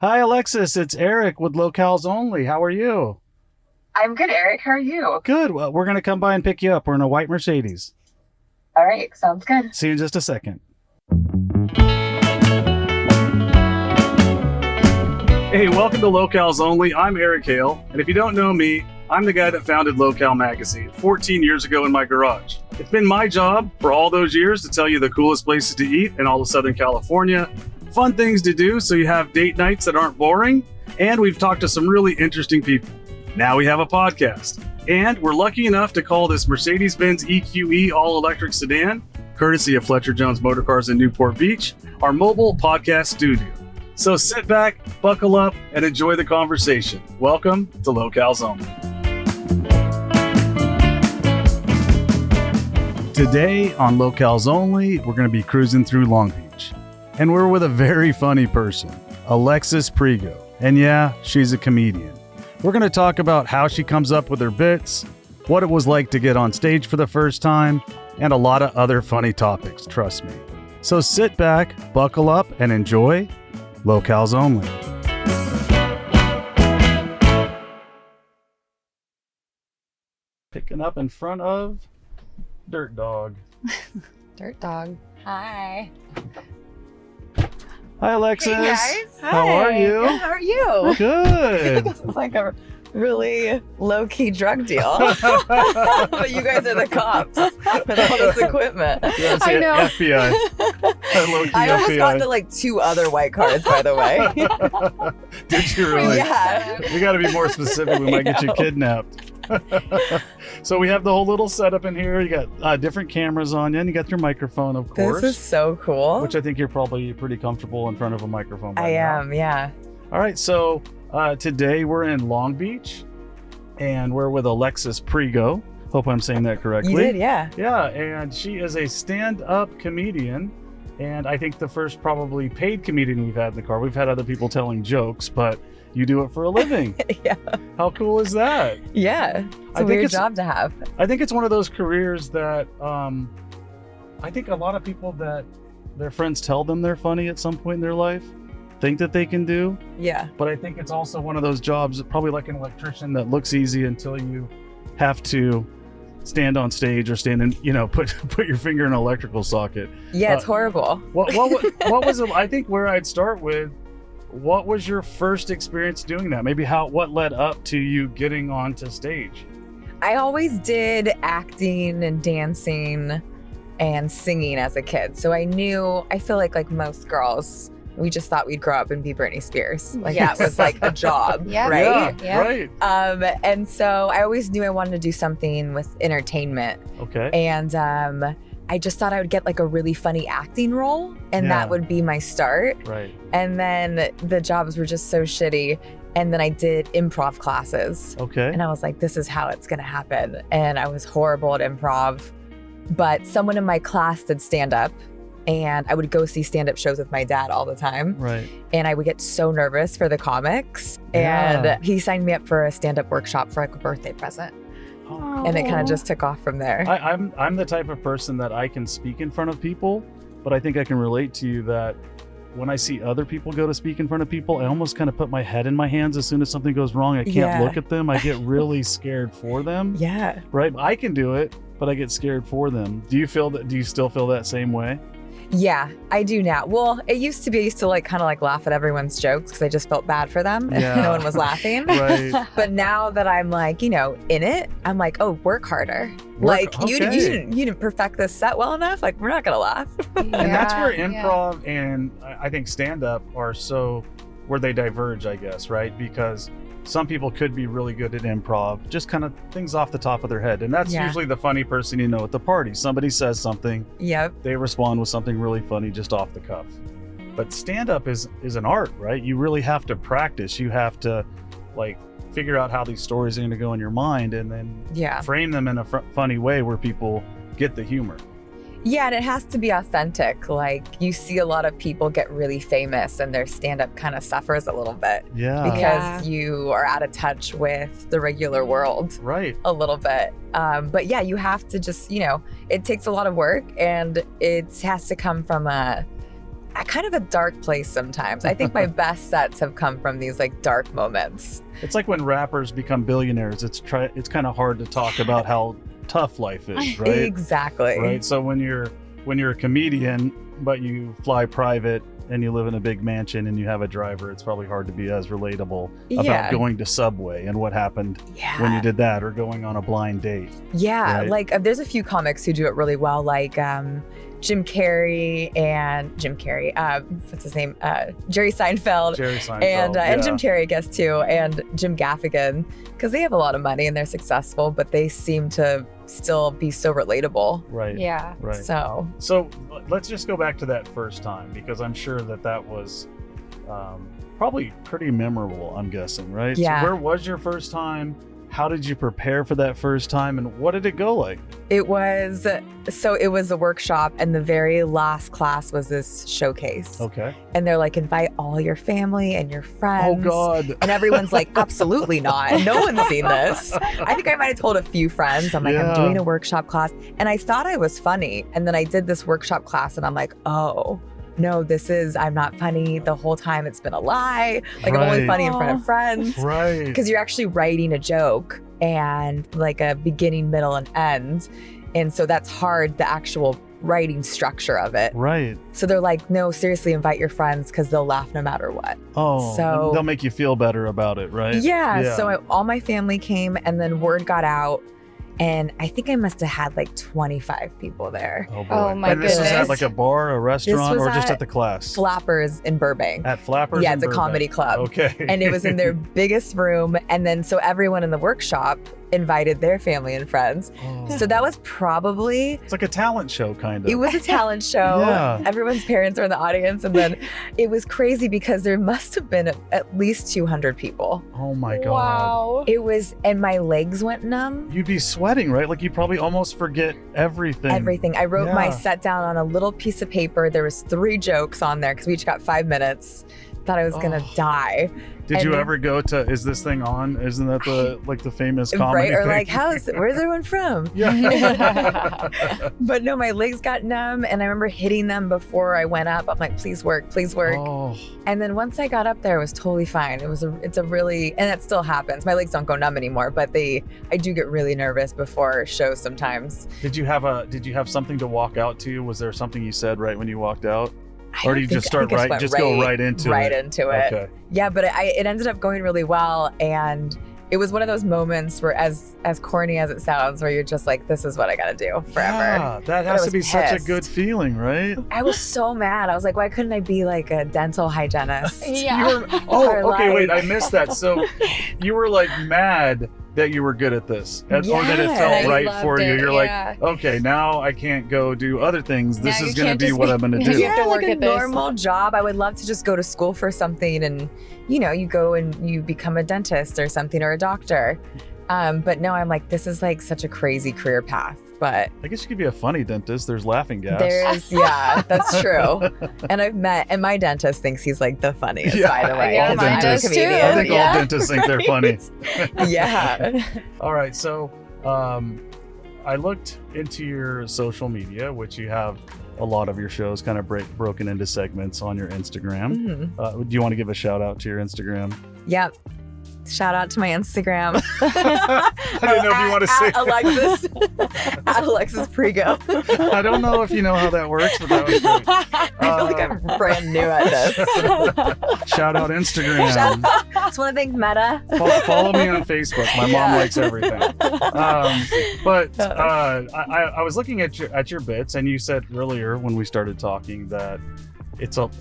Hi, Alexis. It's Eric with Locales Only. How are you? I'm good, Eric. How are you? Good. Well, we're going to come by and pick you up. We're in a white Mercedes. All right, sounds good. See you in just a second. Hey, welcome to Locales Only. I'm Eric Hale, and if you don't know me, I'm the guy that founded Locale Magazine 14 years ago in my garage. It's been my job for all those years to tell you the coolest places to eat in all of Southern California, fun things to do so you have date nights that aren't boring, and we've talked to some really interesting people. Now we have a podcast, and we're lucky enough to call this Mercedes-Benz EQE all-electric sedan, courtesy of Fletcher Jones Motorcars in Newport Beach, our mobile podcast studio. So sit back, buckle up, and enjoy the conversation. Welcome to Locales Only. Today on Locales Only, we're going to be cruising through Long Beach. And we're with a very funny person, Alexis Prigo. And yeah, she's a comedian. We're going to talk about how she comes up with her bits, what it was like to get on stage for the first time, and a lot of other funny topics, trust me. So sit back, buckle up, and enjoy Locales Only. Picking up in front of Dirt Dog. Dirt Dog. Hi. Hi, Alexis. Hey guys. How are you? Good, how are you? Good. This is like a really low-key drug deal. But you guys are the cops with all this equipment. Yeah, I know. FBI. Low-key I almost FBI. got into like 2 other white cars, by the way. Did you really? Yeah. We got to be more specific. We might get you kidnapped. So we have the whole little setup in here. You got different cameras on you, and you got your microphone, of course. This is so cool. Which I think you're probably pretty comfortable in front of a microphone by I now. am, yeah. All right, so today we're in Long Beach, and we're with Alexis Prigo. Hope I'm saying that correctly. You did, yeah. Yeah, and she is a stand-up comedian, and I think the first probably paid comedian we've had in the car. We've had other people telling jokes, but you do it for a living. Yeah. How cool is that? Yeah. It's I a think weird it's- job to have. I think it's one of those careers that I think a lot of people that their friends tell them they're funny at some point in their life think that they can do. Yeah. But I think it's also one of those jobs, probably like an electrician, that looks easy until you have to stand on stage or stand in, put your finger in an electrical socket. Yeah, it's horrible. What was it? I think where I'd start with, what was your first experience doing that? Maybe what led up to you getting onto stage? I always did acting and dancing and singing as a kid. So I feel like most girls, we just thought we'd grow up and be Britney Spears. Like that was like a job, Yeah. right? Yeah. Right. And so I always knew I wanted to do something with entertainment. Okay. And I just thought I would get like a really funny acting role, and Yeah. that would be my start. Right. And then the jobs were just so shitty. And then I did improv classes. Okay. And I was like, this is how it's going to happen. And I was horrible at improv. But someone in my class did stand up, and I would go see stand up shows with my dad all the time. Right. And I would get so nervous for the comics. Yeah. And he signed me up for a stand up workshop for like a birthday present. And it kind of just took off from there. I'm the type of person that I can speak in front of people, but I think I can relate to you that when I see other people go to speak in front of people, I almost kind of put my head in my hands as soon as something goes wrong. I can't Yeah. look at them. I get really scared for them. Yeah. Right? I can do it, but I get scared for them. Do you still feel that same way? Yeah, I do now. Well, it used to be, I used to like kind of like laugh at everyone's jokes because I just felt bad for them if Yeah. no one was laughing. Right. But now that I'm like, in it, I'm like, oh, work harder. You okay. didn't perfect this set well enough. Like, we're not gonna laugh. And that's where improv and I think stand-up are where they diverge, I guess, right? Because some people could be really good at improv, just kind of things off the top of their head. And that's Yeah. usually the funny person at the party. Somebody says something, Yep. they respond with something really funny just off the cuff. But stand-up is an art, right? You really have to practice. You have to figure out how these stories are going to go in your mind and then Yeah. frame them in a funny way where people get the humor. Yeah, and it has to be authentic. Like, you see a lot of people get really famous and their stand-up kind of suffers a little bit Yeah. because you are out of touch with the regular world Right. a little bit. But yeah, you have to just, it takes a lot of work, and it has to come from kind of a dark place sometimes. I think my best sets have come from these like dark moments. It's like when rappers become billionaires. It's kind of hard to talk about how tough life is, right? Exactly. Right. So when you're a comedian, but you fly private and you live in a big mansion and you have a driver, it's probably hard to be as relatable about going to Subway and what happened when you did that, or going on a blind date. Yeah, right? like there's a few comics who do it really well, like Jim Carrey, what's his name? Jerry Seinfeld. And Jim Carrey, I guess, too, and Jim Gaffigan, because they have a lot of money and they're successful, but they seem to still be so relatable. Right. Yeah. Right. So let's just go back to that first time, because I'm sure that was probably pretty memorable, I'm guessing, right? Yeah. So where was your first time? How did you prepare for that first time, and what did it go like? It was a workshop, and the very last class was this showcase. Okay. And they're like, invite all your family and your friends. Oh God. And everyone's like, absolutely not. No one's seen this. I think I might have told a few friends. I'm like, I'm doing a workshop class. And I thought I was funny. And then I did this workshop class and I'm like, oh, no, I'm not funny. The whole time it's been a lie. Like I'm only funny in front of friends. Right. Because you're actually writing a joke and like a beginning, middle, and end. And so that's hard, the actual writing structure of it. Right. So they're like, no, seriously, invite your friends because they'll laugh no matter what. Oh, so they'll make you feel better about it, right? Yeah. So all my family came, and then word got out. And I think I must have had like 25 people there. Oh, boy. Oh, my And this was goodness. at like a bar, a restaurant, or just at the class? Flappers in Burbank. At Flappers? Yeah, in it's a Burbank. comedy club. Okay. And it was in their biggest room. And then so everyone in the workshop invited their family and friends. Oh. So that was probably... It's like a talent show, kind of. It was a talent show. Yeah. Everyone's parents were in the audience. And then it was crazy because there must have been at least 200 people. Oh my God. Wow. It was, and my legs went numb. You'd be sweating, right? Like you probably almost forget everything. Everything. I wrote my set down on a little piece of paper. There was 3 jokes on there because we each got 5 minutes. Thought I was gonna die. Did you And- ever go to, is this thing on? Isn't that the famous comedy Right? Or thing? like, where's everyone from? Yeah. But no, my legs got numb, and I remember hitting them before I went up. I'm like, please work. Oh. And then once I got up there, it was totally fine. It's a really, and that still happens. My legs don't go numb anymore, but I do get really nervous before shows sometimes. Did you have something to walk out to? Was there something you said right when you walked out? Or do you just go right into it? Okay. Yeah, but it ended up going really well, and it was one of those moments where, as corny as it sounds, where you're just like, this is what I gotta do forever. Yeah, that has to be such a good feeling, right? I was so mad. I was like, why couldn't I be like a dental hygienist? Yeah. Wait, I missed that. So you were like mad that you were good at this, or that it felt right for you. You're like, okay, now I can't go do other things. This is going to be what I'm going to do. You have to work like a at this. normal job. I would love to just go to school for something, and you go and you become a dentist or something, or a doctor. But no, I'm like, this is like such a crazy career path. But I guess you could be a funny dentist. There's laughing gas. That's true. And my dentist thinks he's like the funniest, by the way. Yeah, mine does too. I think all dentists think they're funny. Yeah. All right, so I looked into your social media, which you have a lot of your shows kind of broken into segments on your Instagram. Mm-hmm. Do you want to give a shout out to your Instagram? Yep. Shout out to my Instagram. I didn't know if you want to say at Alexis Prigo. I don't know if you know how that works, but that was great. I feel like I'm brand new at this. Shout out Instagram. Just want to thank Meta. Follow me on Facebook. My mom likes everything. I was looking at your bits, and you said earlier when we started talking that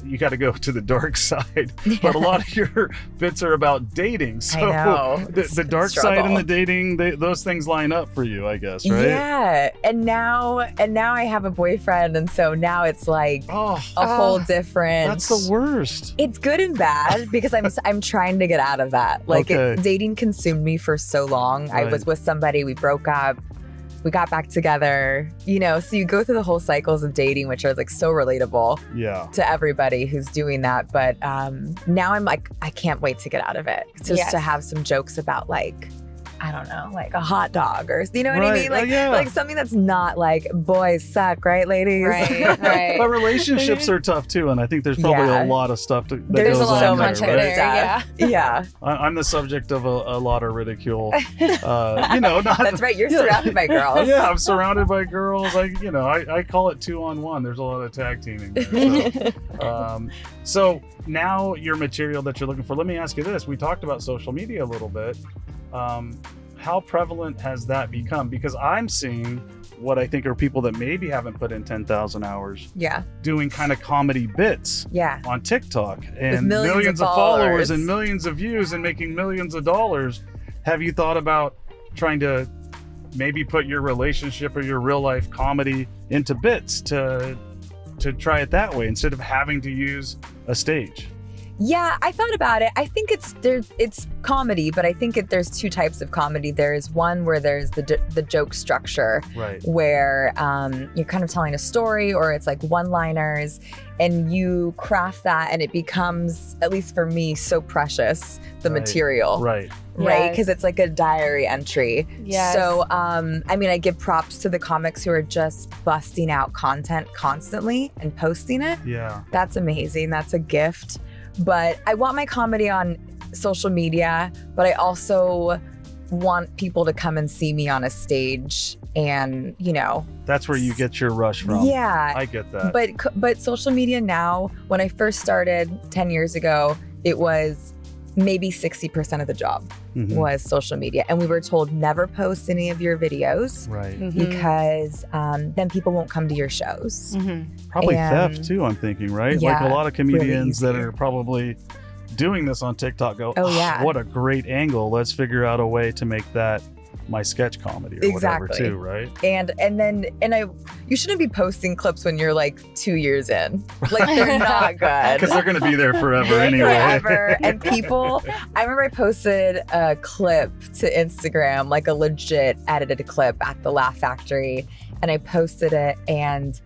you got to go to the dark side, but a lot of your bits are about dating. So I know. The dark side and the dating, those things line up for you, I guess, right? Yeah, and now I have a boyfriend, and so now it's like a whole different. That's the worst. It's good and bad because I'm trying to get out of that. Like dating consumed me for so long. Right. I was with somebody, we broke up. We got back together, so you go through the whole cycles of dating, which are like so relatable to everybody who's doing that. But now I'm like, I can't wait to get out of it. Just to have some jokes about like I don't know, like a hot dog or, you know what I Right. mean? Like, Yeah. like something that's not like boys suck, right, ladies? Right. But relationships are tough too, and I think there's probably Yeah. a lot of stuff that There's goes a lot on of there, content right? there. Yeah. I'm the subject of a lot of ridicule. Not That's right. You're surrounded by girls. Yeah, I'm surrounded by girls. I call it 2-on-1. There's a lot of tag teaming there. So now your material that you're looking for, let me ask you this. We talked about social media a little bit. How prevalent has that become? Because I'm seeing what I think are people that maybe haven't put in 10,000 hours Yeah. doing kind of comedy bits Yeah. on TikTok and millions millions of of followers followers and millions of views and making millions of dollars. Have you thought about trying to maybe put your relationship or your real life comedy into bits to try it that way instead of having to use a stage? Yeah, I thought about it. I think it's comedy, but I think there's two types of comedy. There's one where there's the joke structure, Right. where you're kind of telling a story, or it's like one-liners, and you craft that, and it becomes, at least for me, so precious, the Right. material. Right. Right, Yes. because it's like a diary entry. Yes. So, I give props to the comics who are just busting out content constantly and posting it. Yeah. That's amazing. That's a gift. But I want my comedy on social media, but I also want people to come and see me on a stage, and That's where you get your rush from. yeah. I get that. But social media now, when I first started 10 years ago, it was maybe 60% of the job Mhm. was social media. And we were told never post any of your videos Right. because then people won't come to your shows. Probably and- theft too, I'm thinking, right? Like Yeah, a lot of comedians really that easy. are probably doing this on TikTok go, Oh, yeah. what a great angle. Let's figure out a way to make that my sketch comedy or whatever Exactly. too, right? You shouldn't be posting clips when you're like 2 years in. Like, they're not good. Because they're going to be there forever anyway. Forever. And people, I remember I posted a clip to Instagram, like a legit edited clip at the Laugh Factory, and I posted it, and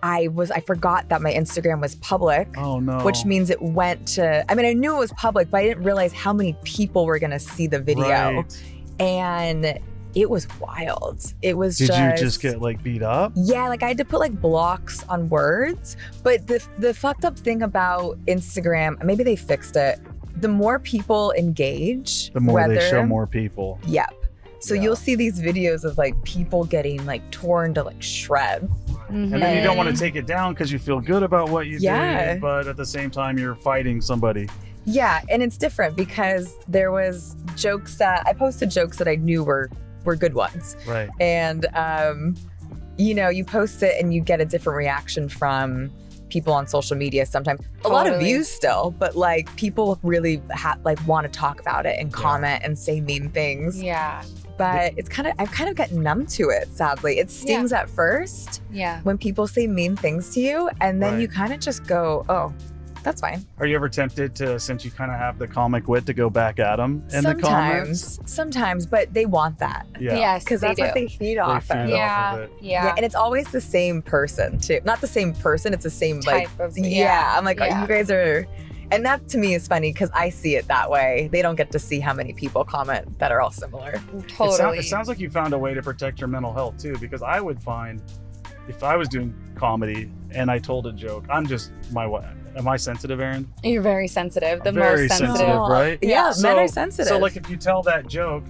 I forgot that my Instagram was public. Oh no. Which means it went to, I knew it was public, but I didn't realize how many people were going to see the video. Right. And it was wild. It was Did you just get like beat up? Yeah, like I had to put like blocks on words. But the fucked up thing about Instagram, maybe they fixed it, the more people engage, The more they show more people. Yep. So Yeah. you'll see these videos of like people getting like torn to like shreds. And then you don't want to take it down because you feel good about what you Yeah. did, but at the same time you're fighting somebody. Yeah, and it's different because there was jokes that I posted jokes that I knew were good ones. Right. And you post it and you get a different reaction from people on social media sometimes. A lot of Totally. views still, but like people really want to talk about it and comment and say mean things. Yeah. But I've kind of gotten numb to it, sadly. It stings at first Yeah. when people say mean things to you, and then Right. you kind of just go, oh, that's fine. Are you ever tempted to, since you kind of have the comic wit, to go back at them in the comments? Sometimes, but they want that. Yeah. Yes, Because they that's do. what they feed off feed of. off Yeah. of it. Yeah. And it's always the same person too. Not the same person, it's the same Type like of I'm like, oh, yeah. you guys are, and that to me is funny because I see it that way. They don't get to see how many people comment that are all similar. Totally. It sounds like you found a way to protect your mental health too, because I would find if I was doing comedy and I told a joke, am I sensitive, Erin? You're very sensitive. The I'm very most sensitive. sensitive, right? Yeah, So- men are sensitive. So like if you tell that joke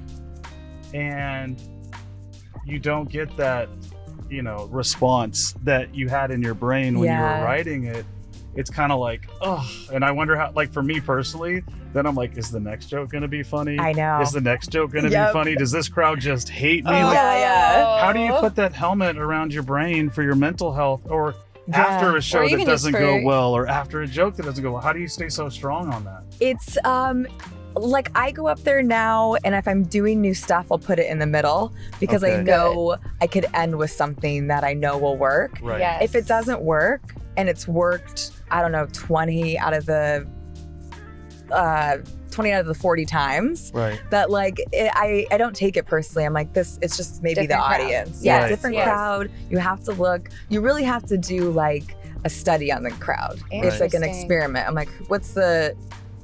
and you don't get that, response that you had in your brain when you Yeah. were writing it, it's kind of like, oh, and I wonder how, like for me personally, then I'm like, is the next joke going to be funny? I know. Is the next joke going to Yep. be funny? Does this crowd just hate me? Oh, Like, yeah. how do you put that helmet around your brain for your mental health, or Yeah. after a show Or that even just doesn't go for- well, or after a joke that doesn't go well? How do you stay so strong on that? It's like I go up there now, and if I'm doing new stuff, I'll put it in the middle because I Okay. know I could end with something that I know will work. Right. Yes. If it doesn't work and it's worked, I don't know, 20 out of the 40 times, Right. that like I don't take it personally. I'm like, this, it's just maybe Different the crowd. audience. Right. Different Yes. crowd. You have to look, you really have to do like a study on the crowd. It's like an Interesting. experiment. I'm like,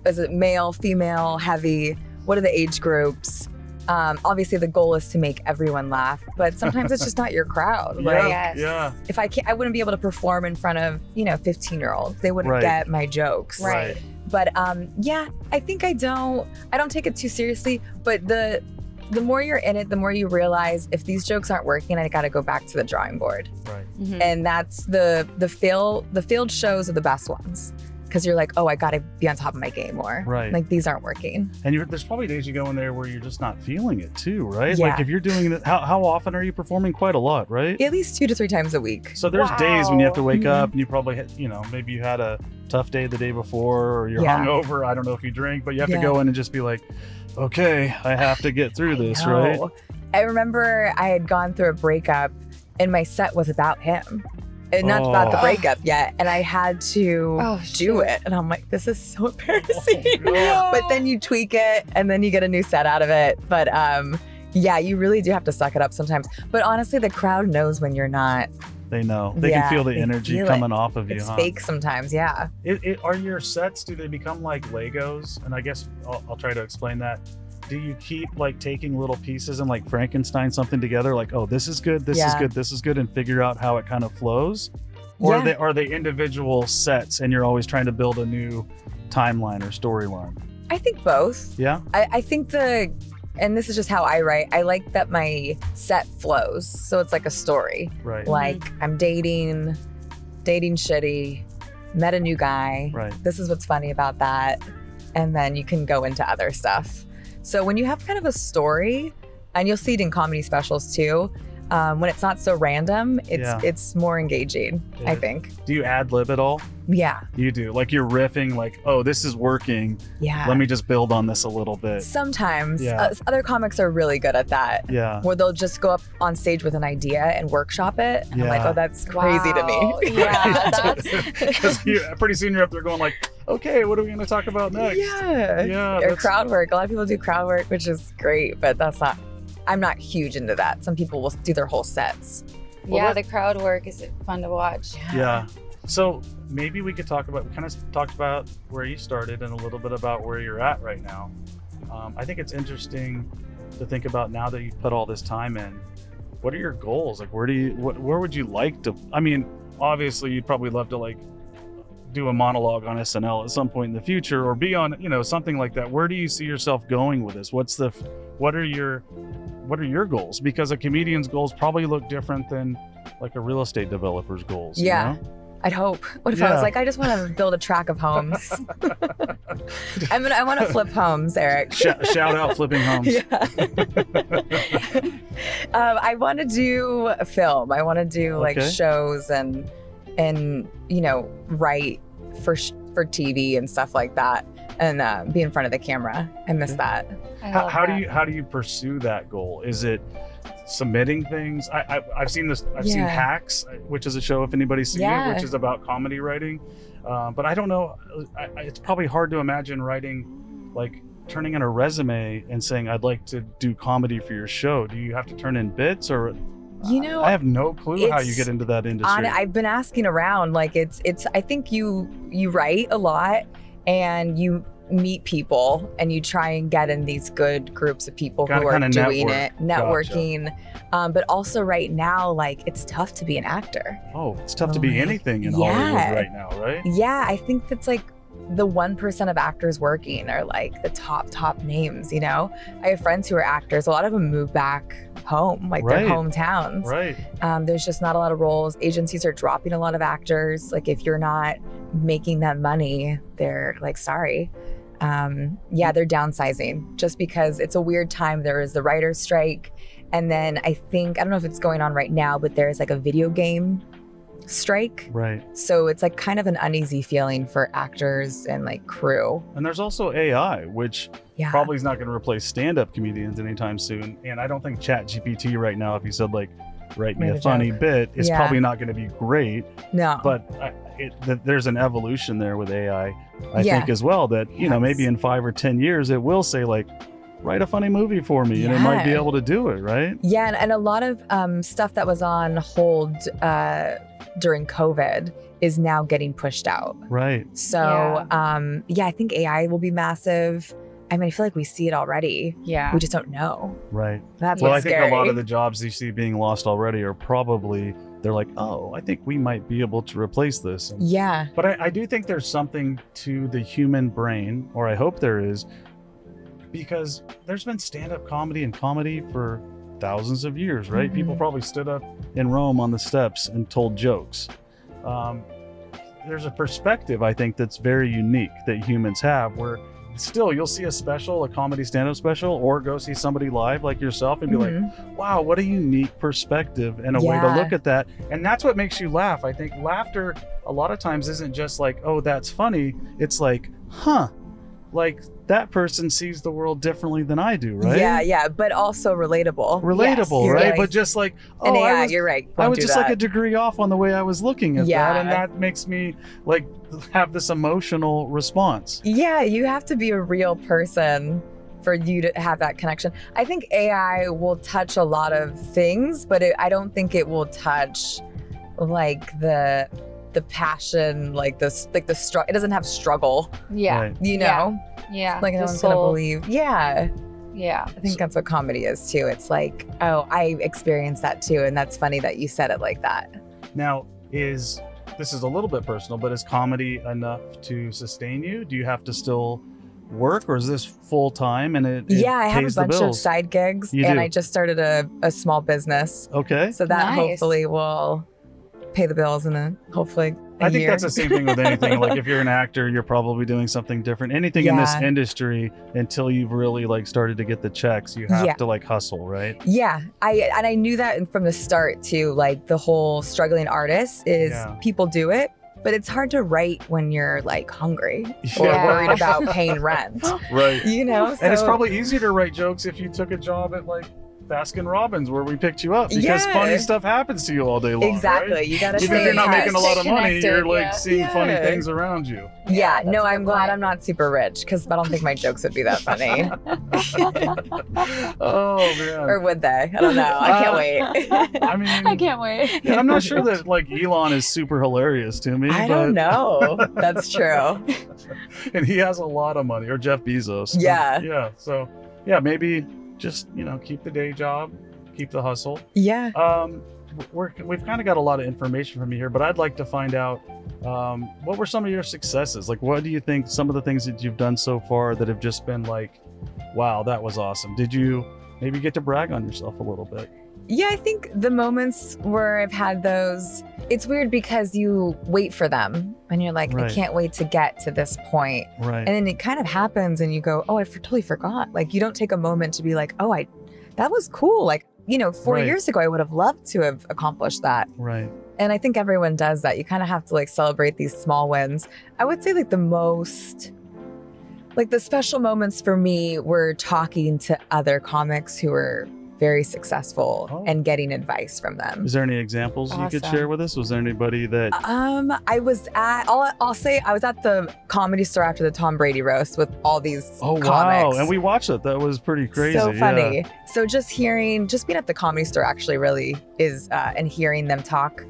is it male, female, heavy? What are the age groups? Obviously, the goal is to make everyone laugh, but sometimes it's just not your crowd. Like, Yes. Yeah. if I wouldn't be able to perform in front of 15-year-olds. They wouldn't Right. get my jokes. Right. But yeah, I think I don't take it too seriously. But the more you're in it, the more you realize if these jokes aren't working, I got to go back to the drawing board. Right. Mhm. And that's the failed shows are the best ones. Because you're like, oh, I got to be on top of my game more. Right. Like, these aren't working. And there's probably days you go in there where you're just not feeling it too, right? Yeah. Like if you're doing it, how often are you performing? Quite a lot, right? At least 2 to 3 times a week. So there's days when you have to wake Mhm. up and you probably, maybe you had a tough day the day before or you're Yeah. hungover. I don't know if you drink, but you have to Yeah. go in and just be like, okay, I have to get through this, right? No. I remember I had gone through a breakup and my set was about him. And not about the Oh. breakup yet. And I had to Oh, do shoot. it. And I'm like, this is so embarrassing. Oh, But then you tweak it and then you get a new set out of it. But yeah, you really do have to suck it up sometimes. But honestly, the crowd knows when you're not. They know. They Yeah, can feel the they energy feel it. coming off of you, It's huh? fake sometimes, yeah. Are your sets, do they become like Legos? And I guess I'll try to explain that. Do you keep like taking little pieces and like Frankenstein something together? Like, oh, this is good, this is Yeah. good, this is good, and figure out how it kind of flows? Or Yeah. are they individual sets and you're always trying to build a new timeline or storyline? I think both. Yeah? I think and this is just how I write, I like that my set flows. So it's like a story. Right. Like I'm dating shitty, met a new guy. Right. This is what's funny about that. And then you can go into other stuff. So when you have kind of a story, and you'll see it in comedy specials too, when it's not so random, it's more engaging, I Yeah. think. Do you ad lib at all? Yeah. You do. Like you're riffing, like, oh, this is working. Yeah. Let me just build on this a little bit. Sometimes Yeah. other cocomics are really good at that. Yeah. Where they'll just go up on stage with an idea and workshop it. And I'm like, Yeah. oh, that's crazy to me. Wow. Yeah, that's Because pretty soon you're up there going like, okay, what are we going to talk about next? Yeah. Yeah. Or that's- crowd work. A lot of people do crowd work, which is great, but I'm not huge into that. Some people will do their whole sets. yeah. The crowd work is fun to watch. Yeah. So maybe we could we kind of talked about where you started and a little bit about where you're at right now. I think it's interesting to think about now that you've put all this time in. What are your goals? Like, where would you like to? I mean, obviously, you'd probably love to like do a monologue on SNL at some point in the future, or be on, something like that. Where do you see yourself going with this? What are your goals? Because a comedian's goals probably look different than like a real estate developer's goals. Yeah. You know? I'd hope. What if I Yeah. was like, I just want to build a track of homes. I want to flip homes, Eric. Shout out flipping homes. Yeah. I want to do a film. I want to do like Okay. shows and write for TV and stuff like that, and be in front of the camera. I miss Okay. that. I love How that. do you pursue that goal? Is it submitting things? I've seen this. I've seen Yeah. Hacks, which is a show, if anybody's seen Yeah. it, which is about comedy writing. But I don't know. It's probably hard to imagine writing, like turning in a resume and saying, "I'd like to do comedy for your show." Do you have to turn in bits, or I have no clue how you it's get into that industry. I've been asking around. Like it's. I think you write a lot and you meet people and you try and get in these good groups of people Gotta who are kinda doing network. it, networking. But also right now, like it's tough to be an actor. Oh, it's tough to be Like, anything in yeah. Hollywood right now, right? Yeah, I think that's like the 1% of actors working are like the top names, I have friends who are actors. A lot of them move back home, like Right. their hometowns. Right. There's just not a lot of roles. Agencies are dropping a lot of actors. Like if you're not making them money, they're like, sorry. They're downsizing just because it's a weird time. There is the writer's strike. And then I don't know if it's going on right now, but there's like a video game strike. Right. So it's like kind of an uneasy feeling for actors and like crew. And there's also AI, which Yeah. probably is not going to replace stand-up comedians anytime soon. And I don't think ChatGPT right now, if you said like, write me Made a a funny joke. bit, is Yeah. probably not going to be great. No. But there's an evolution there with AI, I Yeah. think as well, that, Yes. maybe in 5 or 10 years, it will say like, write a funny movie for me. And it might be Yeah. able to do it, right? Yeah, and a lot of stuff that was on hold during COVID is now getting pushed out. Right. So, I think AI will be massive. I mean, I feel like we see it already. Yeah. We just don't know. Right. That's Well, I what's think scary. a lot of the jobs you see being lost already are probably, they're like, oh, I think we might be able to replace this. And, Yeah. but I do think there's something to the human brain, or I hope there is, because there's been stand-up comedy and comedy for thousands of years, right? Mhm. People probably stood up in Rome on the steps and told jokes. There's a perspective, I think, that's very unique that humans have, where still you'll see a comedy stand-up special, or go see somebody live like yourself and be like, Mhm. wow, what a unique perspective and a way to Yeah. look at that. And that's what makes you laugh. I think laughter a lot of times isn't just like, oh, that's funny. It's like, huh, like that person sees the world differently than I do, right? Yeah, but also relatable. Relatable, Yes. right? Right. But just like, oh, And yeah, I was, you're right. I Don't was do just like that. a degree off on the way I was looking at Yeah. that. And that makes me like have this emotional response. Yeah, you have to be a real person for you to have that connection. I think AI will touch a lot of things, but I don't think it will touch like the passion, like the struggle. It doesn't have struggle, Yeah. Right. you know? Yeah. Like no The one's gonna soul. believe. Yeah. Yeah. I think that's what comedy is too. It's like, oh, I experienced that too, and that's funny that you said it like that. Now, this is a little bit personal, but is comedy enough to sustain you? Do you have to still work, or is this full time and it Yeah, I have a pays the bunch of bills? side gigs, You and do? I just started a small business, Okay. so that Nice. hopefully will pay the bills in hopefully a I think year. that's the same thing with anything. Like if you're an actor, you're probably doing something different. Anything in this Yeah. industry, until you've really like started to get the checks, you have Yeah. to like hustle, right? Yeah, I knew that from the start too. Like the whole struggling artist is Yeah. people do it, but it's hard to write when you're like hungry or Yeah. worried about paying rent. Right. You know, And it's So- probably easier to write jokes if you took a job at like Baskin Robbins where we picked you up, because Yeah. funny stuff happens to you all day long. exactly. Right? You gotta Even stay if you're in not touch. making a lot of Stay money, connected, you're like yeah. seeing funny Yeah. things around you. Yeah, that's no, a I'm good glad point. I'm not super rich because I don't think my jokes would be that funny. Oh man. Or would they? I don't know. I can't wait. I mean, I can't wait. yeah, I'm not sure that like Elon is super hilarious to me. I don't but- know. That's true. And he has a lot of money, or Jeff Bezos. Yeah. Yeah. So yeah, maybe just keep the day job, keep the hustle. Yeah. We've kind of got a lot of information from you here, but I'd like to find out what were some of your successes? Like, what do you think some of the things that you've done so far that have just been like, wow, that was awesome? Did you maybe get to brag on yourself a little bit? Yeah, I think the moments where I've had those, it's weird because you wait for them and you're like, Right. I can't wait to get to this point. Right. And then it kind of happens and you go, oh, totally forgot. Like you don't take a moment to be like, oh, that was cool. Like, 4 Right. years ago, I would have loved to have accomplished that. Right. And I think everyone does that. You kind of have to like celebrate these small wins. I would say like the special moments for me were talking to other comics who were very successful Oh. and getting advice from them. Is there any examples you could Awesome. share with us? Was there anybody that? I was at, I'll say I was at the Comedy Store after the Tom Brady roast with all these Oh wow! comics. And we watched it. That was pretty crazy. So funny. Yeah. So just being at the Comedy Store actually really is, and hearing them talk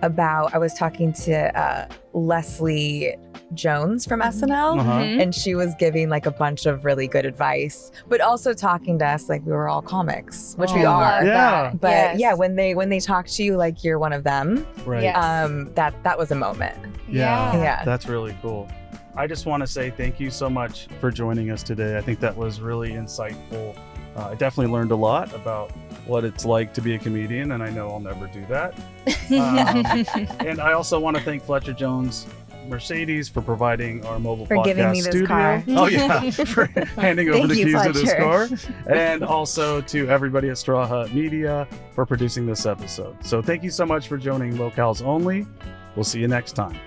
about, I was talking to Leslie Jones from SNL. Uh-huh. And she was giving like a bunch of really good advice, but also talking to us like we were all comics, which we Oh, are. yeah. But Yes. yeah, when they talk to you like you're one of them, Right. Yeah. that was a moment. Yeah. Yeah. That's really cool. I just want to say thank you so much for joining us today. I think that was really insightful. I definitely learned a lot about what it's like to be a comedian, and I know I'll never do that. And I also want to thank Fletcher Jones Mercedes for providing our mobile For podcast giving me this studio. car. Oh yeah, for handing over Thank the you, keys to this car, Fletcher. and also to everybody at Straw Hut Media for producing this episode. So thank you so much for joining Locales Only. We'll see you next time.